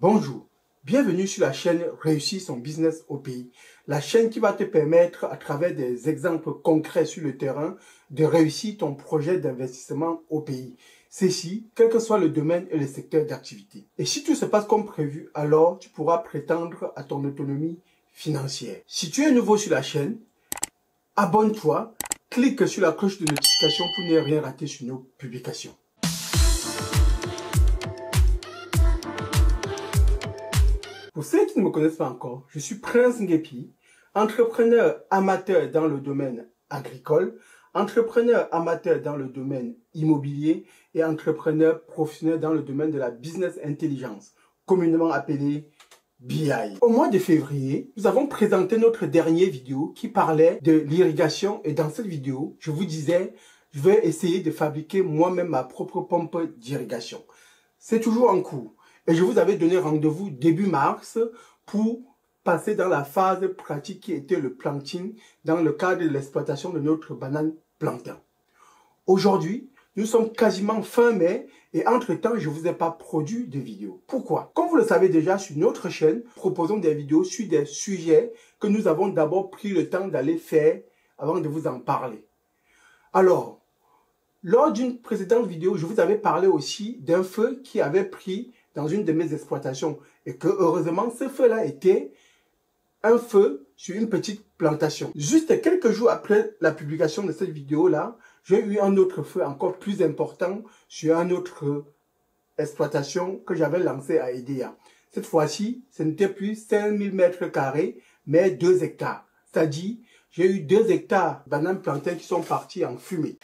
Bonjour, bienvenue sur la chaîne Réussir son business au pays. La chaîne qui va te permettre, à travers des exemples concrets sur le terrain, de réussir ton projet d'investissement au pays. Ceci, quel que soit le domaine et le secteur d'activité. Et si tout se passe comme prévu, alors tu pourras prétendre à ton autonomie financière. Si tu es nouveau sur la chaîne, abonne-toi, clique sur la cloche de notification pour ne rien rater sur nos publications. Pour ceux qui ne me connaissent pas encore, je suis Prince Nguépi, entrepreneur amateur dans le domaine agricole, entrepreneur amateur dans le domaine immobilier et entrepreneur professionnel dans le domaine de la business intelligence, communément appelé BI. Au mois de février, nous avons présenté notre dernière vidéo qui parlait de l'irrigation et dans cette vidéo, je vous disais, je vais essayer de fabriquer moi-même ma propre pompe d'irrigation. C'est toujours en cours. Et je vous avais donné rendez-vous début mars pour passer dans la phase pratique qui était le planting dans le cadre de l'exploitation de notre banane plantain. Aujourd'hui, nous sommes quasiment fin mai et entre-temps, je ne vous ai pas produit de vidéo. Pourquoi? Comme vous le savez déjà, sur notre chaîne, nous proposons des vidéos sur des sujets que nous avons d'abord pris le temps d'aller faire avant de vous en parler. Alors, lors d'une précédente vidéo, je vous avais parlé aussi d'un feu qui avait pris dans une de mes exploitations et que heureusement ce feu-là était un feu sur une petite plantation. Juste quelques jours après la publication de cette vidéo-là, j'ai eu un autre feu encore plus important sur une autre exploitation que j'avais lancée à Edea. Cette fois-ci, ce n'était plus 5000 mètres carrés, mais 2 hectares. C'est-à-dire, j'ai eu 2 hectares de bananes plantains qui sont partis en fumée.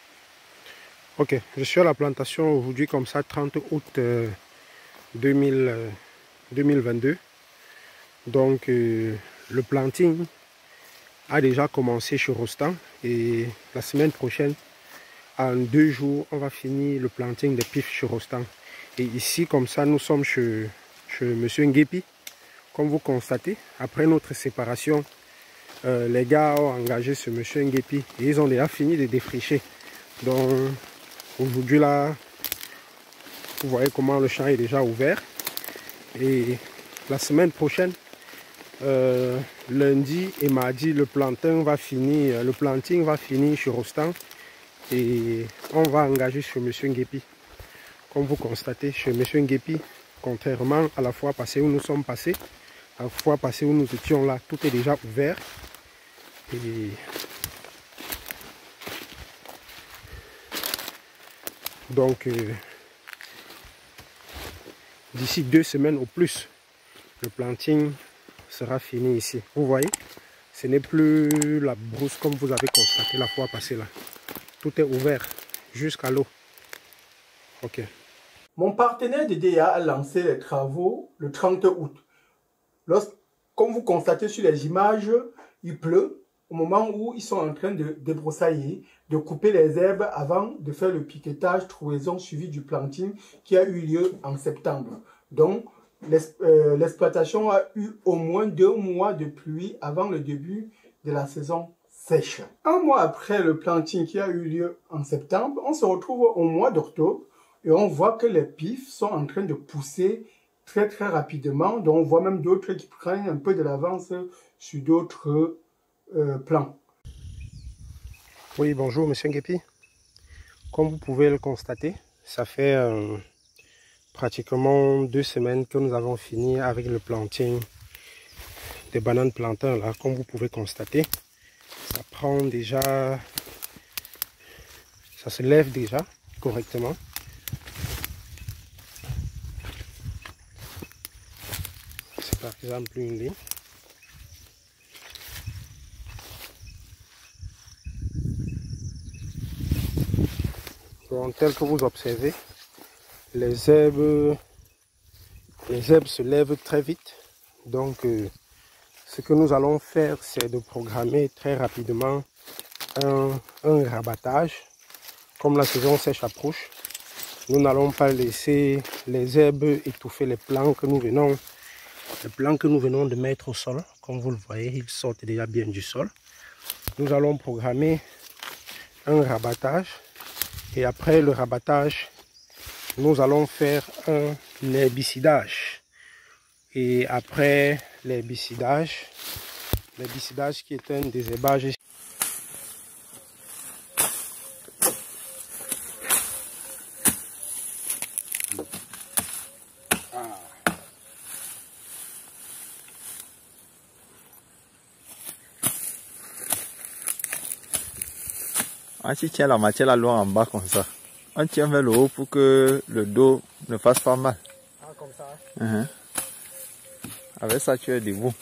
Ok, je suis à la plantation aujourd'hui comme ça, 30 août 2022. Donc le planting a déjà commencé chez Rostand et la semaine prochaine, en 2 jours, on va finir le planting des pifs chez Rostand. Et ici, comme ça, nous sommes chez Monsieur Nguépi. Comme vous constatez, après notre séparation, les gars ont engagé ce Monsieur Nguépi et ils ont déjà fini de défricher. Donc aujourd'hui là, vous voyez comment le champ est déjà ouvert. Et la semaine prochaine, lundi et mardi, le planting va finir chez Rostand et on va engager chez Monsieur Nguépi. Comme vous constatez, chez Monsieur Nguépi, contrairement à la fois passée où nous sommes passés, la fois passée où nous étions là, tout est déjà ouvert. Et donc d'ici 2 semaines au plus, le planting sera fini ici. Vous voyez, ce n'est plus la brousse comme vous avez constaté la fois passée là. Tout est ouvert jusqu'à l'eau. Ok. Mon partenaire de DEA a lancé les travaux le 30 août. Comme vous constatez sur les images, il pleut au moment où ils sont en train de débroussailler, de couper les herbes avant de faire le piquetage, trouaison suivi du planting qui a eu lieu en septembre. Donc, l'exploitation a eu au moins 2 mois de pluie avant le début de la saison sèche. 1 mois après le planting qui a eu lieu en septembre, on se retrouve au mois d'octobre et on voit que les pifs sont en train de pousser très rapidement. Donc, on voit même d'autres qui prennent un peu de l'avance sur d'autres plans. Oui, bonjour Monsieur Nguépi. Comme vous pouvez le constater, ça fait pratiquement 2 semaines que nous avons fini avec le planting des bananes plantains là. Comme vous pouvez constater, ça prend déjà, ça se lève déjà correctement. C'est par exemple une ligne. Donc, tel que vous observez, les herbes se lèvent très vite. Donc, ce que nous allons faire, c'est de programmer très rapidement un rabattage. Comme la saison sèche approche, nous n'allons pas laisser les herbes étouffer les plants que nous venons de mettre au sol. Comme vous le voyez, ils sortent déjà bien du sol. Nous allons programmer un rabattage. Et après le rabattage, nous allons faire un herbicidage Et après l'herbicidage qui est un désherbage. Ah, tu tiens la matière la loin en bas comme ça. On tient vers le haut pour que le dos ne fasse pas mal. Ah, comme ça. Avec ça, tu es debout.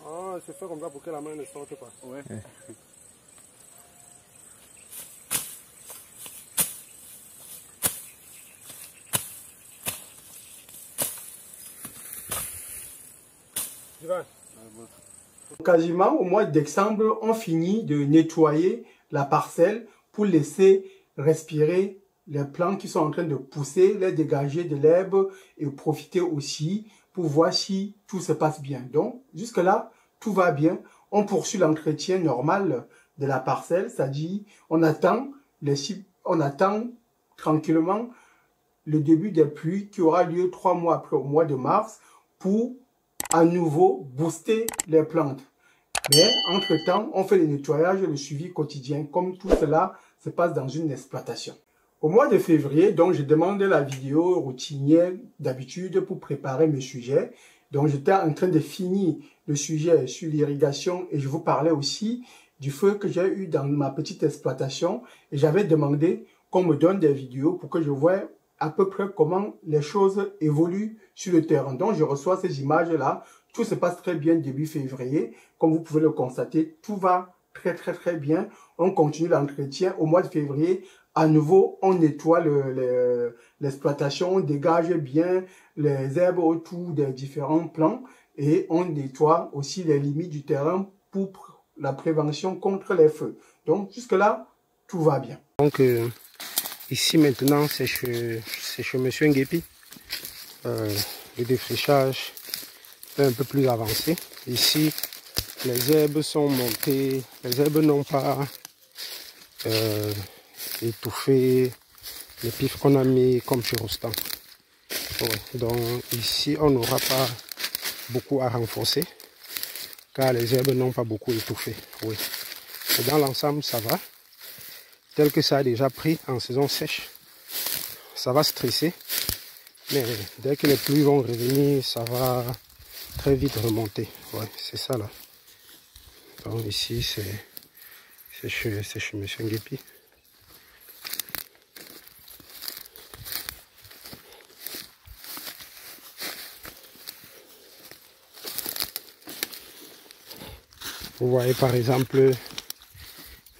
Ah, c'est fait comme ça pour que la main ne sorte pas. Ouais. Quasiment au mois de décembre, on finit de nettoyer la parcelle pour laisser respirer les plantes qui sont en train de pousser, les dégager de l'herbe et profiter aussi pour voir si tout se passe bien. Donc, jusque-là, tout va bien. On poursuit l'entretien normal de la parcelle, c'est-à-dire on attend tranquillement le début des pluies qui aura lieu 3 mois après, au mois de mars, pour à nouveau booster les plantes. Mais entre-temps, on fait le nettoyage et le suivi quotidien, comme tout cela se passe dans une exploitation. Au mois de février, donc, je demandais la vidéo routinière d'habitude pour préparer mes sujets. Donc, j'étais en train de finir le sujet sur l'irrigation et je vous parlais aussi du feu que j'ai eu dans ma petite exploitation. Et j'avais demandé qu'on me donne des vidéos pour que je voie à peu près comment les choses évoluent sur le terrain. Donc, je reçois ces images-là. Tout se passe très bien début février. Comme vous pouvez le constater, tout va très bien. On continue l'entretien au mois de février. À nouveau, on nettoie l'exploitation, on dégage bien les herbes autour des différents plants et on nettoie aussi les limites du terrain pour la prévention contre les feux. Donc, jusque-là, tout va bien. Donc, ici maintenant, c'est chez Monsieur Nguépi. Le défrichage est un peu plus avancé. Ici, les herbes sont montées, les herbes n'ont pas étouffé les pifs qu'on a mis comme sur Rostand. Ouais, donc ici, on n'aura pas beaucoup à renforcer car les herbes n'ont pas beaucoup étouffé. Oui. Et dans l'ensemble, ça va. Tel que ça a déjà pris en saison sèche, ça va stresser. Mais dès que les pluies vont revenir, ça va très vite remonter. Ouais, c'est ça là. Donc ici, c'est chez Monsieur Nguépi. Vous voyez par exemple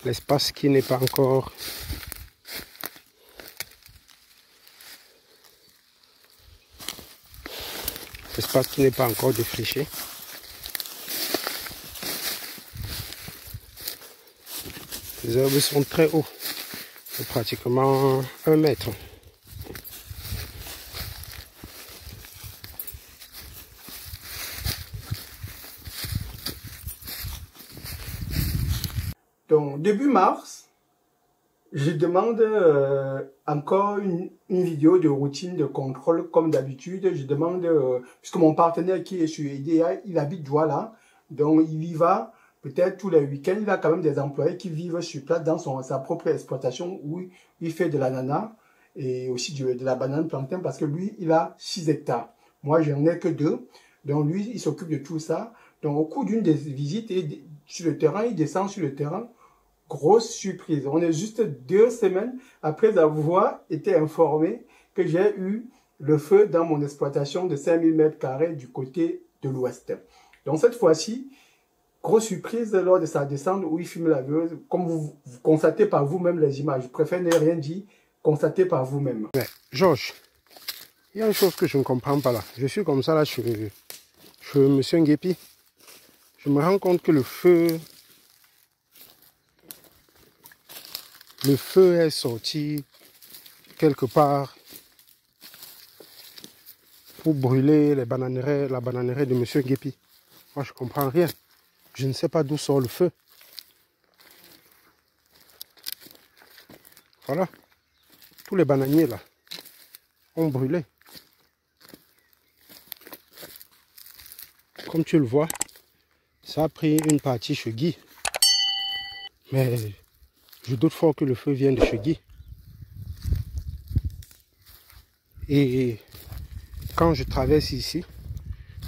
l'espace qui n'est pas encore défriché. Les herbes sont très hauts, pratiquement 1 mètre. Donc, début mars, je demande encore une vidéo de routine de contrôle comme d'habitude. Je demande, puisque mon partenaire qui est sur IDEA, il habite Douala, donc il y va peut-être tous les week-ends. Il a quand même des employés qui vivent sur place dans sa propre exploitation où il fait de l'ananas et aussi de la banane plantain parce que lui, il a 6 hectares. Moi, je n'en ai que 2. Donc lui, il s'occupe de tout ça. Donc au cours d'une des visites sur le terrain, il descend sur le terrain. Grosse surprise. On est juste 2 semaines après avoir été informé que j'ai eu le feu dans mon exploitation de 5000 m² du côté de l'ouest. Donc cette fois-ci, grosse surprise lors de sa descente où il fume la veuse. Comme vous constatez par vous-même les images. Je préfère ne rien dire, constatez par vous-même. Georges, il y a une chose que je ne comprends pas là. Je suis comme ça là chez Monsieur Nguépi. Je me rends compte que le feu est sorti quelque part pour brûler la bananeraie de Monsieur Nguépi. Moi, je comprends rien. Je ne sais pas d'où sort le feu. Voilà. tous les bananiers là ont brûlé. Comme tu le vois, ça a pris une partie chez Guy. Mais je doute fort que le feu vienne de chez Guy. Et quand je traverse ici,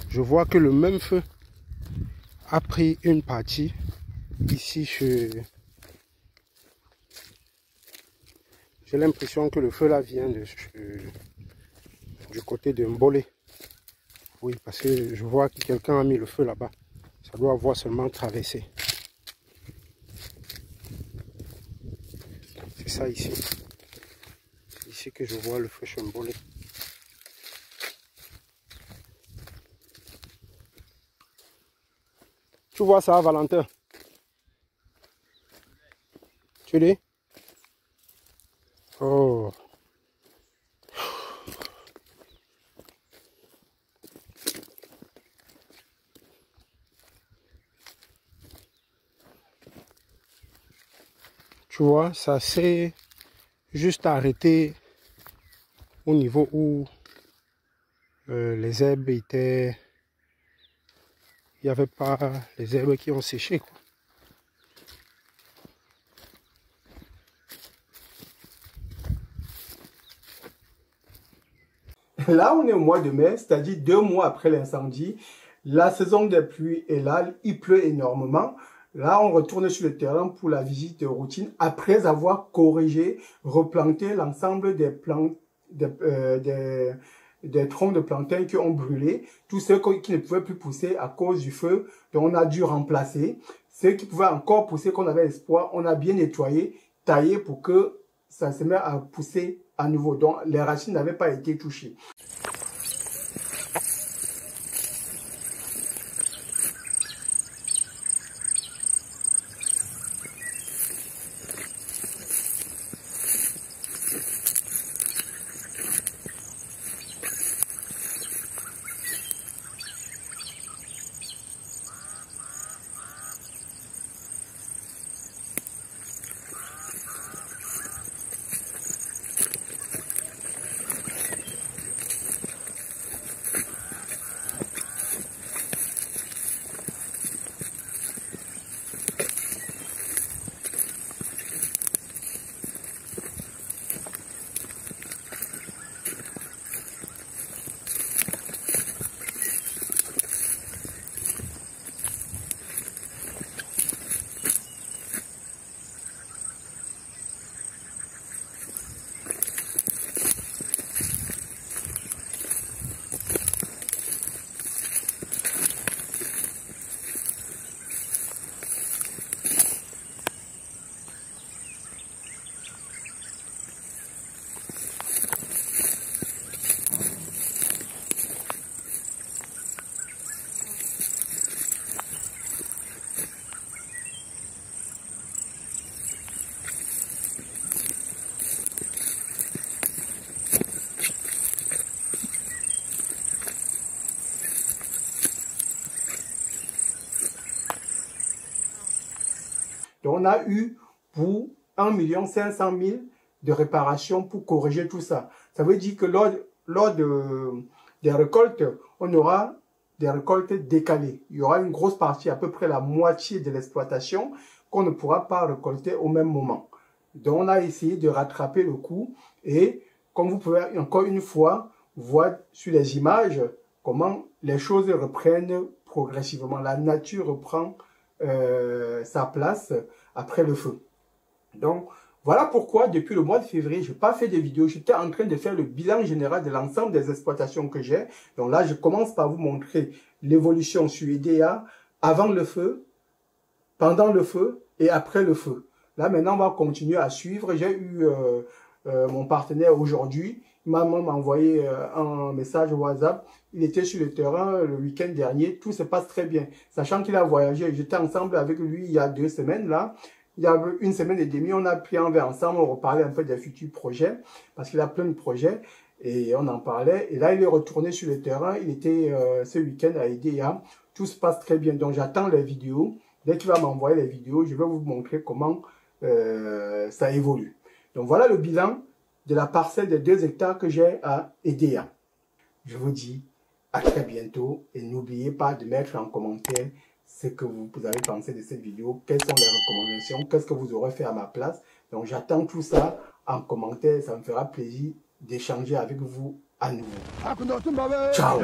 je vois que le même feu a pris une partie ici chez... J'ai l'impression que le feu là vient du côté de Mbolé. Oui, parce que je vois que quelqu'un a mis le feu là-bas. Ça doit avoir seulement traversé. C'est ça ici. Ici que je vois le feu chez Mbolé. Tu vois ça, Valentin? Tu dis? Oh. Tu vois, ça s'est juste arrêté au niveau où les herbes étaient... Il n'y avait pas les herbes qui ont séché, quoi. Là, on est au mois de mai, c'est-à-dire 2 mois après l'incendie. La saison des pluies est là, il pleut énormément. Là, on retourne sur le terrain pour la visite de routine après avoir corrigé, replanté l'ensemble des plantes, des troncs de plantains qui ont brûlé, tous ceux qui ne pouvaient plus pousser à cause du feu, donc on a dû remplacer. Ceux qui pouvaient encore pousser, qu'on avait espoir, on a bien nettoyé, taillé pour que ça se mette à pousser à nouveau. Donc les racines n'avaient pas été touchées. Donc, on a eu pour 1 500 000 de réparation pour corriger tout ça. Ça veut dire que lors des récoltes, on aura des récoltes décalées. Il y aura une grosse partie, à peu près la moitié de l'exploitation, qu'on ne pourra pas récolter au même moment. Donc, on a essayé de rattraper le coup. Et comme vous pouvez encore une fois voir sur les images comment les choses reprennent progressivement. La nature reprend sa place après le feu. Donc, voilà pourquoi depuis le mois de février, je n'ai pas fait de vidéo. J'étais en train de faire le bilan général de l'ensemble des exploitations que j'ai. Donc là, je commence par vous montrer l'évolution sur EDA avant le feu, pendant le feu et après le feu. Là, maintenant, on va continuer à suivre. J'ai eu mon partenaire aujourd'hui. Il m'a envoyé un message WhatsApp. Il était sur le terrain le week-end dernier. Tout se passe très bien. Sachant qu'il a voyagé. J'étais ensemble avec lui il y a 2 semaines là. Il y a 1 semaine et demie, on a pris un verre ensemble. On reparlait un peu des futurs projets. Parce qu'il a plein de projets. Et on en parlait. Et là, il est retourné sur le terrain. Il était ce week-end à EDA. Tout se passe très bien. Donc, j'attends les vidéos. Dès qu'il va m'envoyer les vidéos, je vais vous montrer comment ça évolue. Donc, voilà le bilan de la parcelle de 2 hectares que j'ai à Edea. Je vous dis à très bientôt et n'oubliez pas de mettre en commentaire ce que vous avez pensé de cette vidéo, quelles sont les recommandations, qu'est-ce que vous aurez fait à ma place. Donc j'attends tout ça en commentaire, ça me fera plaisir d'échanger avec vous à nouveau. Ciao!